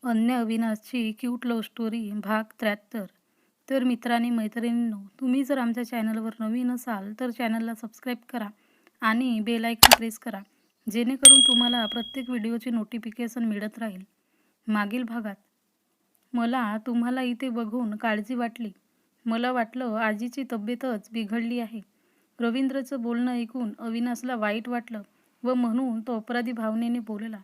अन्य अविनाशची cute love story भाग 73. तर मित्रांनी मैत्रिणींनो, तुम्ही जर आमच्या चॅनलवर नवीन असाल तर चॅनलला सबस्क्राईब करा आणि बेल आयकॉन प्रेस करा, जेणेकरून तुम्हाला प्रत्येक व्हिडिओची नोटिफिकेशन मिळत राहील. मागील भागात मला तुम्हाला इथे बघून काळजी वाटली. मला वाटलं आजीची तब्येतच बिघडली आहे. रवींद्रचं बोलणं ऐकून अविनाशला वाईट वाटलं व म्हणून तो अपराधी भावनेने बोलला,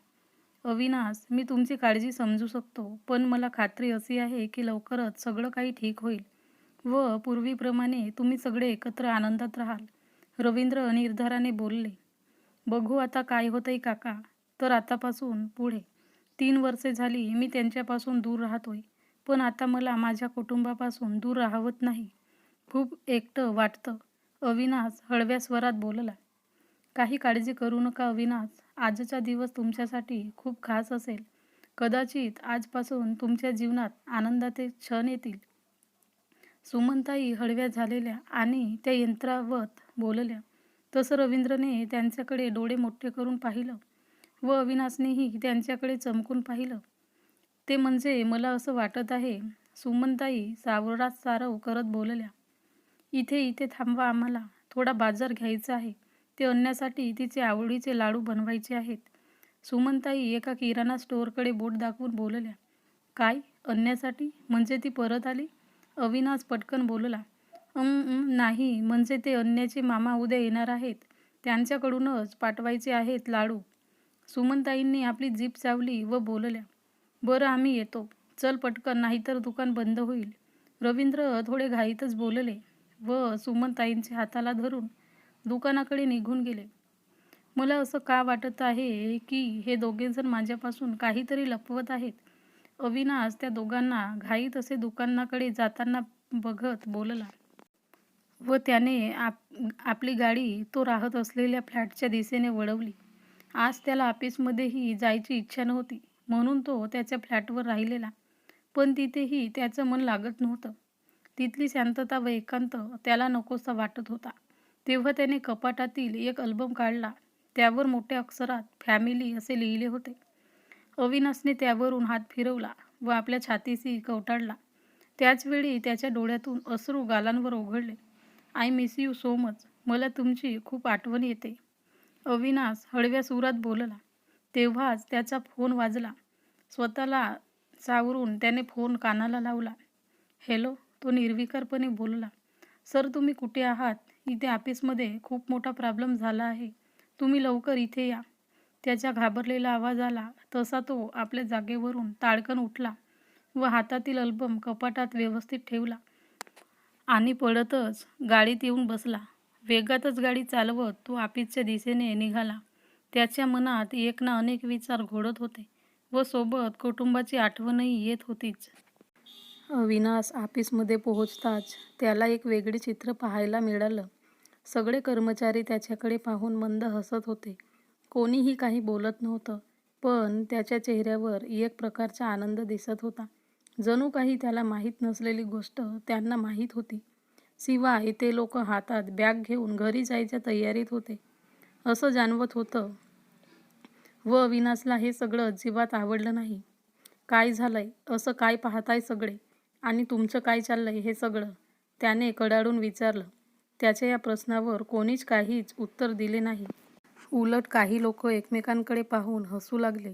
अविनाश, मी तुमची काळजी समजू शकतो, पण मला खात्री अशी आहे की लवकरच सगळं काही ठीक होईल व पूर्वीप्रमाणे तुम्ही सगळे एकत्र आनंदात राहाल. रवींद्र निर्धाराने बोलले. बघू आता काय होतंय काका. तर आतापासून पुढे 3 वर्षे झाली मी त्यांच्यापासून दूर राहतोय, पण आता मला माझ्या कुटुंबापासून दूर राहवत नाही. खूप एकटं वाटतं. अविनाश हळव्या स्वरात बोलला. काही काळजी करू नका अविनाश, आजचा दिवस तुमच्यासाठी खूप खास असेल. कदाचित आजपासून तुमच्या जीवनात आनंदाचे क्षण येतील. सुमनताई हळव्या झालेल्या आणि त्या यंत्रावत बोलल्या. तसं रवींद्रने त्यांच्याकडे डोळे मोठे करून पाहिलं व अविनाशनेही त्यांच्याकडे चमकून पाहिलं. ते म्हणजे मला असं वाटत आहे, सुमनताई सावरात सारव करत बोलल्या. इथे थांबवा, आम्हाला थोडा बाजार घ्यायचा आहे. ते आणण्यासाठी तिचे आवडीचे लाडू बनवायचे आहेत. सुमनताई एका किराणा स्टोअरकडे बोट दाखवून बोलल्या. काय आणण्यासाठी? म्हणजे ती परत आली? अविनाश पटकन बोलला. नाही, म्हणजे ते अन्याचे मामा उद्या येणार आहेत. त्यांच्याकडूनच पाठवायचे आहेत लाडू. सुमनताईंनी आपली जीभ चावली व बोलल्या. बरं, आम्ही येतो. चल पटकन, नाहीतर दुकान बंद होईल. रवींद्र थोडे घाईतच बोलले व सुमनताईंच्या हाताला धरून दुकानाकडे निघून गेले. मला असं का वाटत आहे की हे दोघेजण माझ्यापासून काहीतरी लपवत आहेत. अविनाश त्या दोघांना घाईत असे दुकानाकडे जाताना बघत बोलला व त्याने आपली गाडी तो राहत असलेल्या फ्लॅटच्या दिशेने वळवली. आज त्याला ऑफिसमध्येही जायची इच्छा नव्हती, म्हणून तो त्याच्या फ्लॅटवर राहिलेला. पण तिथेही त्याचं मन लागत नव्हतं. तिथली शांतता व एकांत त्याला नकोसा वाटत होता. तेव्हा त्याने कपाटातील एक अल्बम काढला. त्यावर मोठ्या अक्षरात फॅमिली असे लिहिले होते. अविनाशने त्यावरून हात फिरवला व आपल्या छातीशी कवटाळला. त्याचवेळी त्याच्या डोळ्यातून अश्रू गालांवर ओघळले. I miss you so much. मला तुमची खूप आठवण येते, अविनाश हळव्या सुरात बोलला. तेव्हाच त्याचा फोन वाजला. स्वतःला सावरून त्याने फोन कानाला लावला. हॅलो, तो निर्विकारपणे बोलला. सर, तुम्ही कुठे आहात? इथे ऑफिसमध्ये खूप मोठा प्रॉब्लेम झाला आहे. तुम्ही लवकर इथे या. त्याचा घाबरलेला आवाज आला तसा तो आपल्या जागेवरून ताडकन उठला व हातातील अल्बम कपाटात व्यवस्थित ठेवला आणि पळतच गाडीत येऊन बसला. वेगातच गाडी चालवत तो ऑफिसच्या दिशेने निघाला. त्याच्या मनात एक ना अनेक विचार घोळत होते व सोबत कुटुंबाची आठवणही येत होतीच. अविनाश ऑफिसमध्ये पोहोचताच त्याला एक वेगळे चित्र पाहायला मिळालं. सगळे कर्मचारी त्याच्याकडे पाहून मंद हसत होते. कोणीही काही बोलत नव्हतं, पण त्याच्या चेहऱ्यावर एक प्रकारचा आनंद दिसत होता. जणू काही त्याला माहीत नसलेली गोष्ट त्यांना माहीत होती. शिवाय ते लोक हातात बॅग घेऊन घरी जायच्या तयारीत होते असं जाणवत होतं व अविनाशला हे सगळं अजिबात आवडलं नाही. काय झालंय? असं काय पाहताय सगळे? आणि तुमचं काय चाललंय हे सगळं? त्याने कडाडून विचारलं. त्याच्या या प्रश्नावर कोणीच काहीच उत्तर दिले नाही. उलट काही लोक एकमेकांकडे पाहून हसू लागले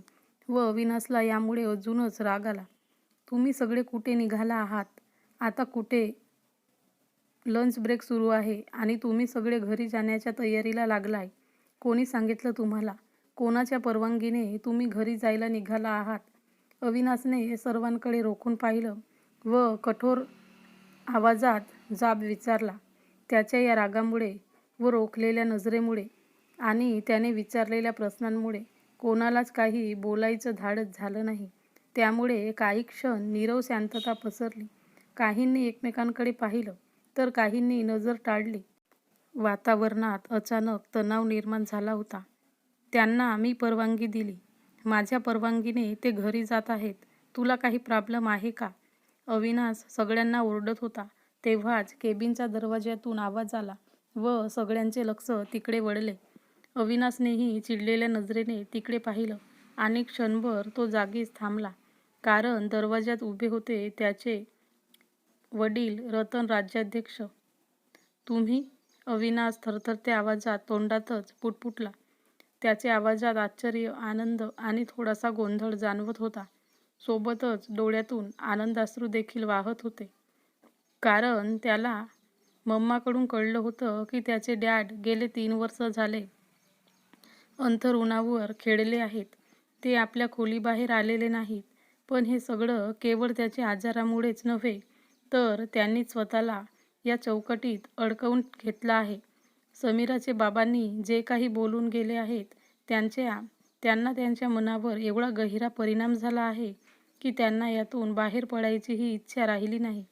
व अविनाशला यामुळे अजूनच राग आला. तुम्ही सगळे कुठे निघाला आहात? आता कुठे? लंच ब्रेक सुरू आहे आणि तुम्ही सगळे घरी जाण्याच्या तयारीला लागलाय. कोणी सांगितलं तुम्हाला? कोणाच्या परवानगीने तुम्ही घरी जायला निघाला आहात? अविनाशने सर्वांकडे रोखून पाहिलं व कठोर आवाजात जाब विचारला. त्याच्या या रागामुळे व रोखलेल्या नजरेमुळे आणि त्याने विचारलेल्या प्रश्नांमुळे कोणालाच काही बोलायचं धाडस झालं नाही. त्यामुळे काही क्षण नीरव शांतता पसरली. काहींनी एकमेकांकडे पाहिलं तर काहींनी नजर टाळली. वातावरणात अचानक तणाव निर्माण झाला होता. त्यांना मी परवानगी दिली. माझ्या परवानगीने ते घरी जात आहेत. तुला काही प्रॉब्लेम आहे का? अविनाश सगळ्यांना ओरडत होता. तेव्हाच केबिनच्या दरवाज्यातून आवाज आला व सगळ्यांचे लक्ष तिकडे वळले. अविनाशनेही चिडलेल्या नजरेने तिकडे पाहिलं आणि क्षणभर तो जागीच थांबला. कारण दरवाजात उभे होते त्याचे वडील रतन राज्याध्यक्ष. तुम्ही? अविनाश थरथरत्या आवाजात तोंडातच पुटपुटला. त्याच्या आवाजात आश्चर्य, आनंद आणि थोडासा गोंधळ जाणवत होता. सोबतच डोळ्यातून आनंदाश्रू देखील वाहत होते. कारण त्याला मम्माकडून कळलं होतं की त्याचे डॅड गेले 3 वर्ष झाले अंथरुणावर खेळले आहेत. ते आपल्या खोलीबाहेर आलेले नाहीत. पण हे सगळं केवळ त्याच्या आजारामुळेच नव्हे, तर त्यांनीच स्वतःला या चौकटीत अडकवून घेतलं आहे. समीराचे बाबांनी जे काही बोलून गेले आहेत, त्यांना त्यांच्या मनावर एवढा गहिरा परिणाम झाला आहे की त्यांना यातून बाहेर पडायचीही इच्छा राहिली नाही.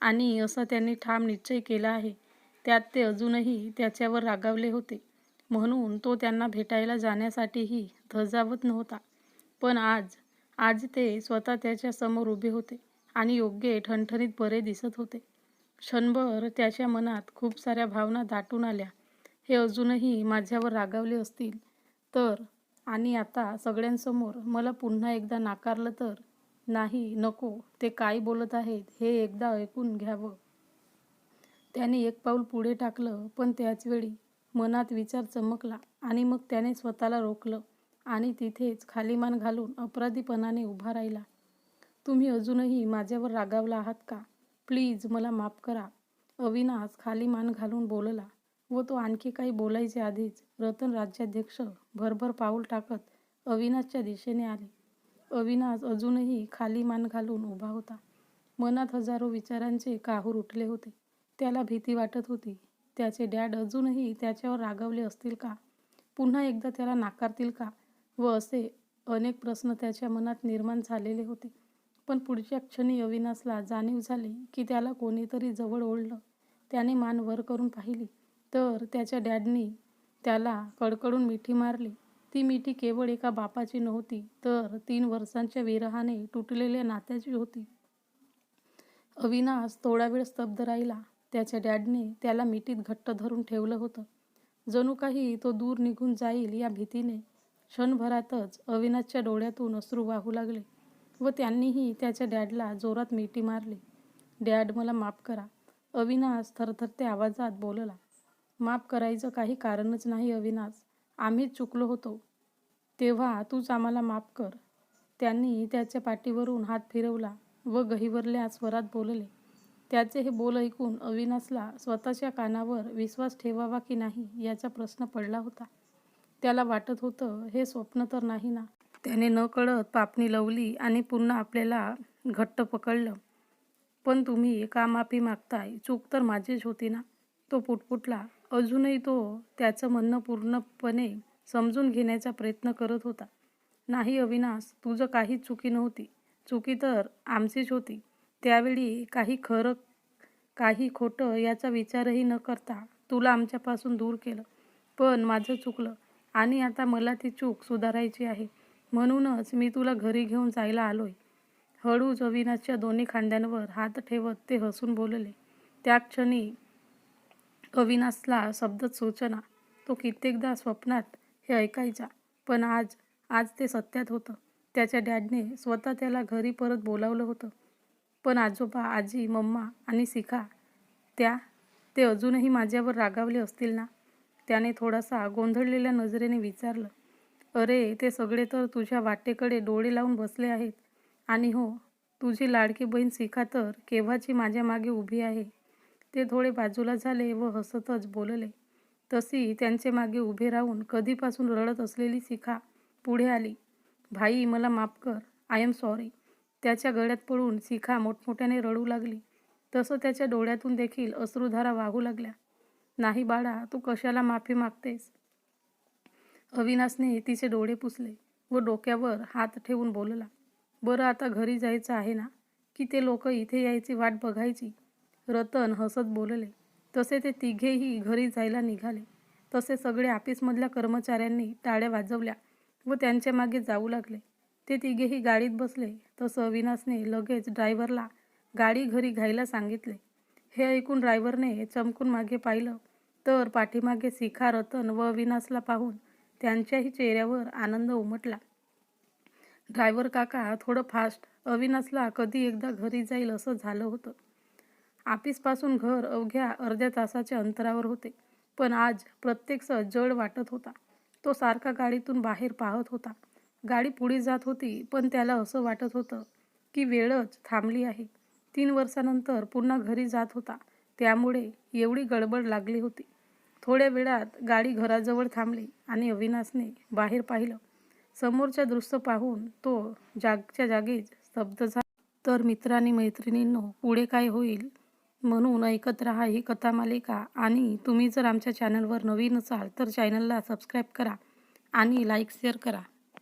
आणि असा त्यांनी ठाम निश्चय केला आहे. त्यात ते अजूनही त्याच्यावर रागावले होते. म्हणून तो त्यांना भेटायला जाण्यासाठीही धजावत नव्हता. पण आज ते स्वतः त्याच्या समोर उभे होते आणि योग्य ठणठणीत बरे दिसत होते. क्षणभर त्याच्या मनात खूप साऱ्या भावना दाटून आल्या. हे अजूनही माझ्यावर रागावले असतील तर, आणि आता सगळ्यांसमोर मला पुन्हा एकदा नाकारलं तर? नाही, नको. ते काय बोलत आहेत हे एकदा ऐकून घ्यावं. त्याने एक पाऊल पुढे टाकलं, पण त्याचवेळी मनात विचार चमकला आणि मग त्याने स्वतःला रोखलं आणि तिथेच खाली मान घालून अपराधीपणाने उभा राहिला. तुम्ही अजूनही माझ्यावर रागावला आहात का? प्लीज मला माफ करा. अविनाश खाली मान घालून बोलला व तो आणखी काही बोलायच्या आधीच रतन राज्याध्यक्ष भरभर पाऊल टाकत अविनाशच्या दिशेने आले. अविनाश अजूनही खाली मान घालून उभा होता. मनात हजारो विचारांचे काहूर उठले होते. त्याला भीती वाटत होती. त्याचे डॅड अजूनही त्याच्यावर रागावले असतील का? पुन्हा एकदा त्याला नाकारतील का? व असे अनेक प्रश्न त्याच्या मनात निर्माण झालेले होते. पण पुढच्या क्षणी अविनाशला जाणीव झाली की त्याला कोणीतरी जवळ ओढलं. त्याने मान वर करून पाहिली तर त्याच्या डॅडनी त्याला कडकडून मिठी मारली. ती मिठी केवळ एका बापाची नव्हती, तर 3 वर्षांच्या विरहाने तुटलेल्या नात्याची होती. अविनाश थोडा वेळ स्तब्ध राहिला. त्याच्या डॅडने त्याला मिठीत घट्ट धरून ठेवलं होतं. जणू काही तो दूर निघून जाईल या भीतीने. क्षणभरातच अविनाशच्या डोळ्यातून अश्रू वाहू लागले व त्यांनीही त्याच्या डॅडला जोरात मिठी मारली. डॅड, मला माफ करा. अविनाश थरथरत्या आवाजात बोलला. माफ करायचं काही कारणच नाही अविनाश. आम्हीच चुकलो होतो. तेव्हा तूच आम्हाला माफ कर. त्यांनी त्याच्या पाठीवरून हात फिरवला व गहिवरल्या स्वरात बोलले. त्याचे हे बोल ऐकून अविनाशला स्वतःच्या कानावर विश्वास ठेवावा की नाही याचा प्रश्न पडला होता. त्याला वाटत होतं हे स्वप्न तर नाही ना. त्याने नकळत पापणी लावली आणि पुन्हा आपल्याला घट्ट पकडलं. पण तुम्ही का माफी मागताय? चूक तर माझीच होती ना, तो पुटपुटला. अजूनही तो त्याचं म्हणणं पूर्णपणे समजून घेण्याचा प्रयत्न करत होता. नाही अविनाश, तुझं काहीच चुकी नव्हती. चुकी तर आमचीच होती. त्यावेळी काही खरं काही खोटं याचा विचारही न करता तुला आमच्यापासून दूर केलं. पण माझं चुकलं आणि आता मला ती चूक सुधारायची आहे. म्हणूनच मी तुला घरी घेऊन जायला आलोय. हळूच अविनाशच्या दोन्ही खांद्यांवर हात ठेवत ते हसून बोलले. त्या क्षणी अविनाशला शब्दच सुचेना. तो कित्येकदा स्वप्नात हे ऐकायचा, पण आज ते सत्यात होतं. त्याच्या डॅडने स्वतः त्याला घरी परत बोलावलं होतं. पण आजोबा, आजी, मम्मा आणि शिखा ते अजूनही माझ्यावर रागावले असतील ना? त्याने थोडासा गोंधळलेल्या नजरेने विचारलं. अरे, ते सगळे तर तुझ्या वाटेकडे डोळे लावून बसले आहेत. आणि हो, तुझी लाडकी बहीण शिखा तर केव्हाची माझ्या मागे उभी आहे. ते थोडे बाजूला झाले व हसतच बोलले. तशी त्यांचे मागे उभे राहून कधीपासून रडत असलेली शिखा पुढे आली. भाई, मला माफ कर. I am sorry. त्याच्या गळ्यात पडून शिखा मोठमोठ्याने रडू लागली. तसं त्याच्या डोळ्यातून देखील अश्रुधारा वाहू लागल्या. नाही बाळा, तू कशाला माफी मागतेस? अविनाशने तिचे डोळे पुसले व डोक्यावर हात ठेवून बोलला. बरं, आता घरी जायचं आहे ना, की ते लोक इथे यायची वाट बघायची? रतन हसत बोलले. तसे ते तिघेही घरी जायला निघाले. तसे सगळे ऑफिसमधल्या कर्मचाऱ्यांनी टाळ्या वाजवल्या व त्यांच्या मागे जाऊ लागले. ते तिघेही गाडीत बसले. तसं अविनाशने लगेच ड्रायव्हरला गाडी घरी घ्यायला सांगितले. हे ऐकून ड्रायव्हरने चमकून मागे पाहिलं तर पाठीमागे शिखा, रतन व अविनाशला पाहून त्यांच्याही चेहऱ्यावर आनंद उमटला. ड्रायव्हर काका थोडं फास्ट. अविनाशला कधी एकदा घरी जाईल असं झालं होतं. ऑफिसपासून घर अवघ्या अर्ध्या तासाच्या अंतरावर होते, पण आज प्रत्येक जड वाटत होता. तो सारखा गाडीतून बाहेर पाहत होता. गाडी पुढे जात होती, पण त्याला असं वाटत होतं की वेळच थांबली आहे. 3 वर्षानंतर पुन्हा घरी जात होता, त्यामुळे एवढी गडबड लागली होती. थोड्या वेळात गाडी घराजवळ थांबली आणि अविनाशने बाहेर पाहिलं. समोरच्या दृश्य पाहून तो जागच्या जागीच स्तब्ध झाला. तर मित्रांनी मैत्रिणींनो, पुढे काय होईल म्हणून ऐकत रहा ही कथामालिका. आणि तुम्ही जर आमच्या चॅनलवर नवीन असाल तर चॅनलला सबस्क्राईब करा आणि लाईक शेअर करा.